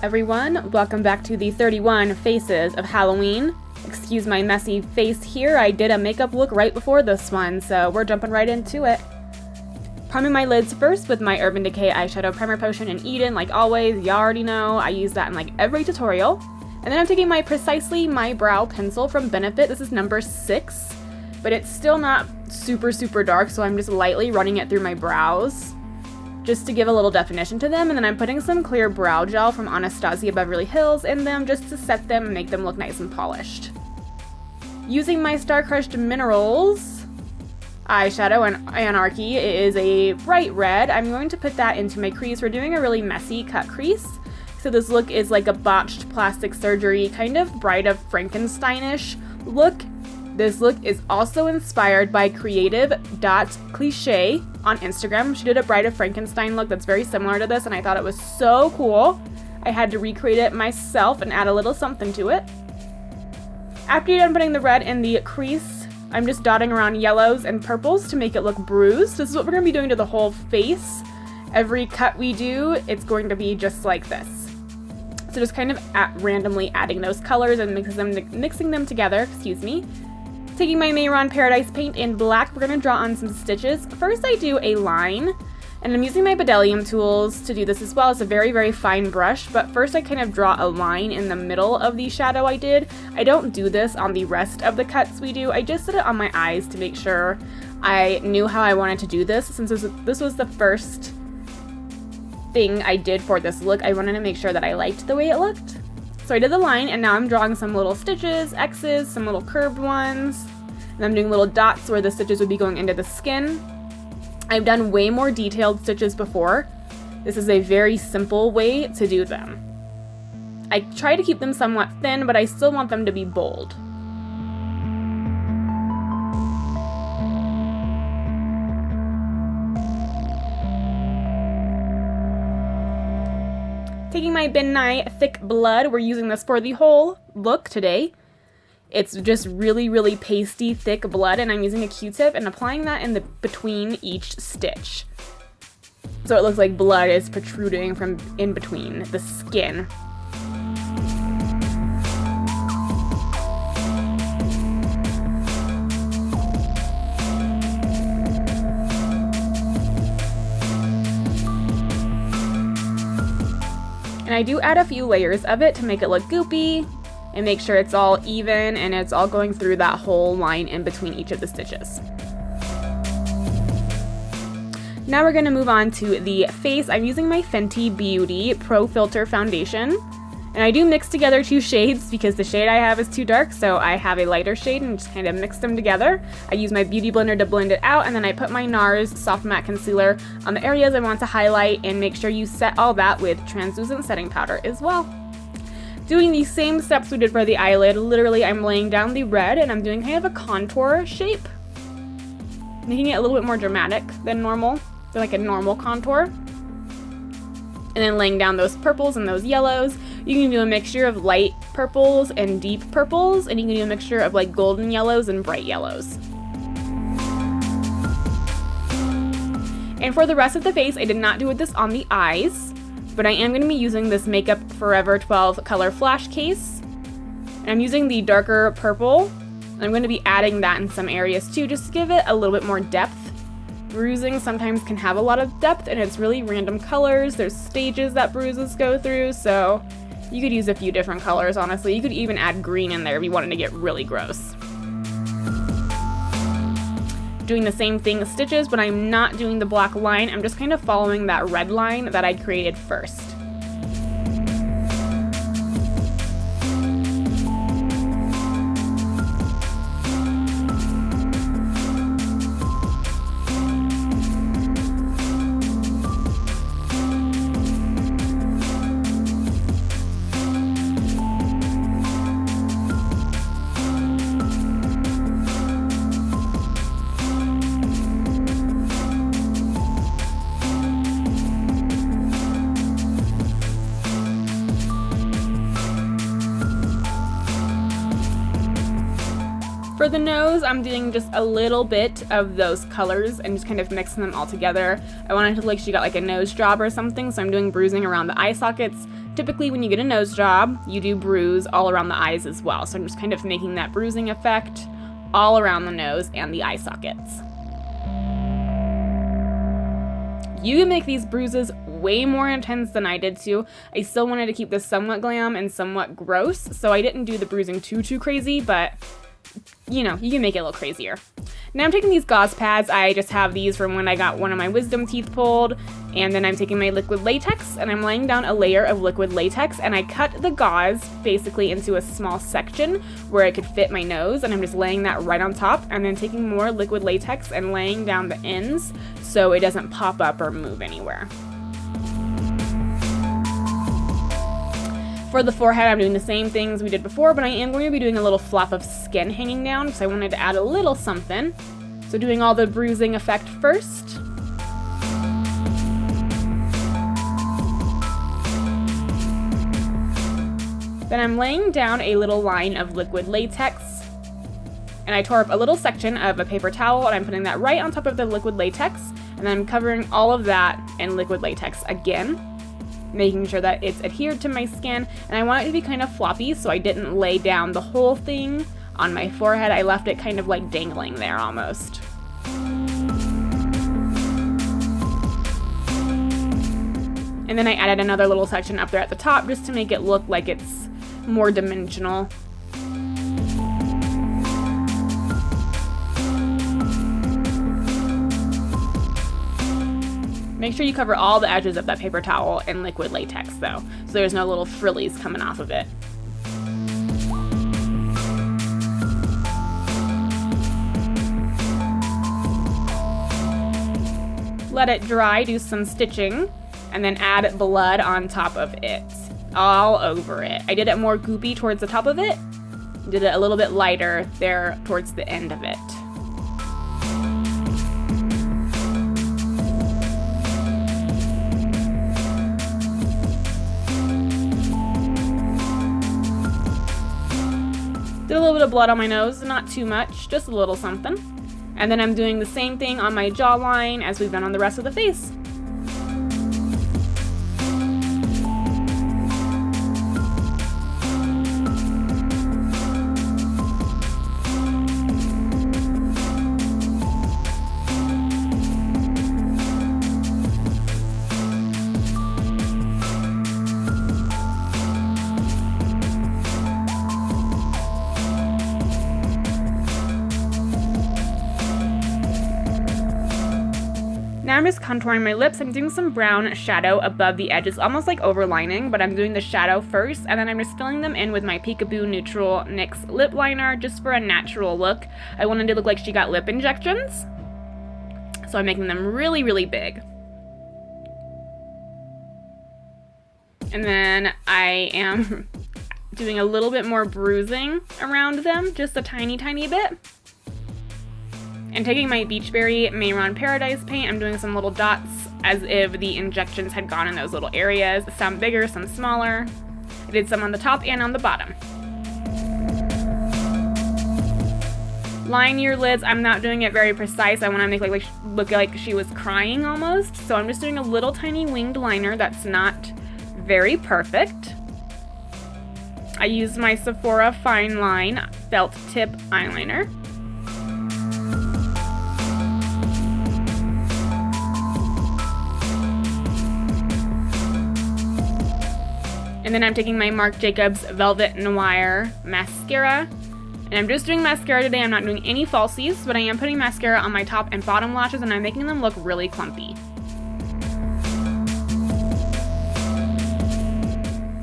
everyone, welcome back to the 31 Faces of Halloween. Excuse my messy face here, I did a makeup look right before this one, so we're jumping right into it. Priming my lids first with my Urban Decay Eyeshadow Primer Potion in Eden, like always, you already know, I use that in like every tutorial. And then I'm taking my Precisely My Brow pencil from Benefit, this is number 6, but it's still not super dark, so I'm just lightly running it through my brows, just to give a little definition to them, and then I'm putting some clear brow gel from Anastasia Beverly Hills in them just to set them and make them look nice and polished. Using my Star Crushed Minerals eyeshadow in Anarchy, it is a bright red. I'm going to put that into my crease. We're doing a really messy cut crease, so this look is like a botched plastic surgery, kind of Bride of Frankenstein-ish look. This look is also inspired by creative.cliche on Instagram. She did a Bride of Frankenstein look that's very similar to this, and I thought it was so cool. I had to recreate it myself and add a little something to it. After you're done putting the red in the crease, I'm just dotting around yellows and purples to make it look bruised. This is what we're going to be doing to the whole face. Every cut we do, it's going to be just like this. So just kind of randomly adding those colors and mixing them together, excuse me. Taking my Mehron Paradise paint in black, we're going to draw on some stitches. First I do a line, and I'm using my Bedellium tools to do this as well. It's a very fine brush, but first I kind of draw a line in the middle of the shadow I did. I don't do this on the rest of the cuts we do. I just did it on my eyes to make sure I knew how I wanted to do this. Since this was the first thing I did for this look, I wanted to make sure that I liked the way it looked. So I did the line, and now I'm drawing some little stitches, X's, some little curved ones, and I'm doing little dots where the stitches would be going into the skin. I've done way more detailed stitches before. This is a very simple way to do them. I try to keep them somewhat thin, but I still want them to be bold. Taking my Nye Thick Blood, we're using this for the whole look today. It's just really pasty, thick blood, and I'm using a Q-tip and applying that in between each stitch. So it looks like blood is protruding from in between the skin. And I do add a few layers of it to make it look goopy and make sure it's all even and it's all going through that whole line in between each of the stitches. Now we're going to move on to the face. I'm using my Fenty Beauty Pro Filter Foundation. And I do mix together 2 shades because the shade I have is too dark, so I have a lighter shade and just kind of mix them together. I use my Beauty Blender to blend it out, and then I put my NARS Soft Matte Concealer on the areas I want to highlight, and make sure you set all that with translucent setting powder as well. Doing the same steps we did for the eyelid, literally I'm laying down the red and I'm doing kind of a contour shape, making it a little bit more dramatic than normal, so like a normal contour. And then laying down those purples and those yellows. You can do a mixture of light purples and deep purples, and you can do a mixture of like golden yellows and bright yellows. And for the rest of the face, I did not do this on the eyes, but I am going to be using this Makeup Forever 12 color flash case. And I'm using the darker purple. I'm going to be adding that in some areas too, just to give it a little bit more depth. Bruising sometimes can have a lot of depth, and it's really random colors. There's stages that bruises go through, so you could use a few different colors, honestly. You could even add green in there if you wanted to get really gross. Doing the same thing with stitches, but I'm not doing the black line. I'm just kind of following that red line that I created first. For the nose, I'm doing just a little bit of those colors and just kind of mixing them all together. I wanted to look like she got like a nose job or something, so I'm doing bruising around the eye sockets. Typically when you get a nose job, you do bruise all around the eyes as well. So I'm just kind of making that bruising effect all around the nose and the eye sockets. You can make these bruises way more intense than I did too. I still wanted to keep this somewhat glam and somewhat gross, so I didn't do the bruising too crazy, but you know, you can make it a little crazier. Now I'm taking these gauze pads. I just have these from when I got one of my wisdom teeth pulled, and then I'm taking my liquid latex and I'm laying down a layer of liquid latex, and I cut the gauze basically into a small section where it could fit my nose, and I'm just laying that right on top and then taking more liquid latex and laying down the ends so it doesn't pop up or move anywhere. For the forehead, I'm doing the same things we did before, but I am going to be doing a little flap of skin hanging down because I wanted to add a little something. So doing all the bruising effect first. Then I'm laying down a little line of liquid latex, and I tore up a little section of a paper towel, and I'm putting that right on top of the liquid latex, and then I'm covering all of that in liquid latex again, making sure that it's adhered to my skin. And I want it to be kind of floppy, so I didn't lay down the whole thing on my forehead. I left it kind of like dangling there almost. And then I added another little section up there at the top just to make it look like it's more dimensional. Make sure you cover all the edges of that paper towel in liquid latex though, so there's no little frillies coming off of it. Let it dry, do some stitching, and then add blood on top of it, all over it. I did it more goopy towards the top of it, did it a little bit lighter there towards the end of it. Did a little bit of blood on my nose, not too much, just a little something. And then I'm doing the same thing on my jawline as we've done on the rest of the face. Now I'm just contouring my lips. I'm doing some brown shadow above the edges, almost like overlining, but I'm doing the shadow first, and then I'm just filling them in with my Peekaboo Neutral NYX lip liner just for a natural look. I wanted to look like she got lip injections, so I'm making them really, really big. And then I am doing a little bit more bruising around them, just a tiny, tiny bit. And taking my Beachberry Mehron Paradise paint, I'm doing some little dots as if the injections had gone in those little areas, some bigger, some smaller. I did some on the top and on the bottom. Line your lids, I'm not doing it very precise. I want to make like look like she was crying almost. So I'm just doing a little tiny winged liner that's not very perfect. I used my Sephora Fine Line Felt Tip Eyeliner. And then I'm taking my Marc Jacobs Velvet Noir Mascara. And I'm just doing mascara today. I'm not doing any falsies, but I am putting mascara on my top and bottom lashes, and I'm making them look really clumpy.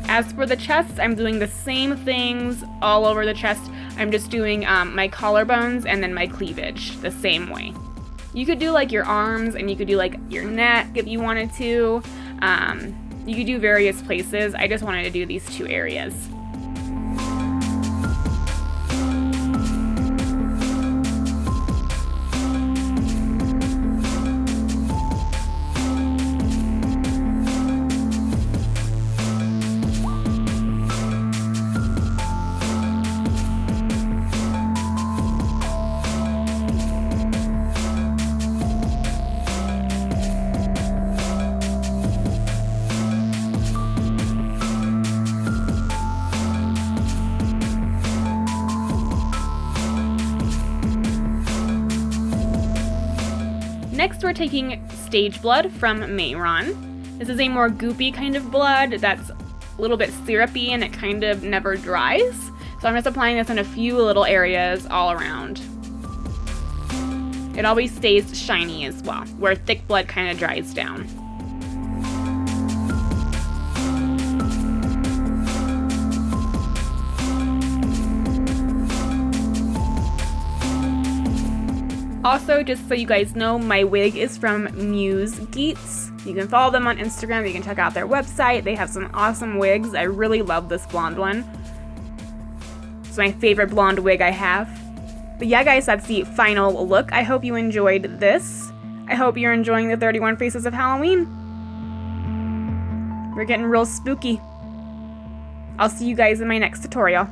As for the chest, I'm doing the same things all over the chest. I'm just doing my collarbones and then my cleavage the same way. You could do like your arms, and you could do like your neck if you wanted to. You could do various places. I just wanted to do these two areas. Next, we're taking Stage Blood from Mehron. This is a more goopy kind of blood that's a little bit syrupy and it kind of never dries. So I'm just applying this in a few little areas all around. It always stays shiny as well, where thick blood kind of dries down. Also, just so you guys know, my wig is from Muse Geets. You can follow them on Instagram, you can check out their website. They have some awesome wigs. I really love this blonde one. It's my favorite blonde wig I have. But yeah guys, that's the final look. I hope you enjoyed this. I hope you're enjoying the 31 Faces of Halloween. We're getting real spooky. I'll see you guys in my next tutorial.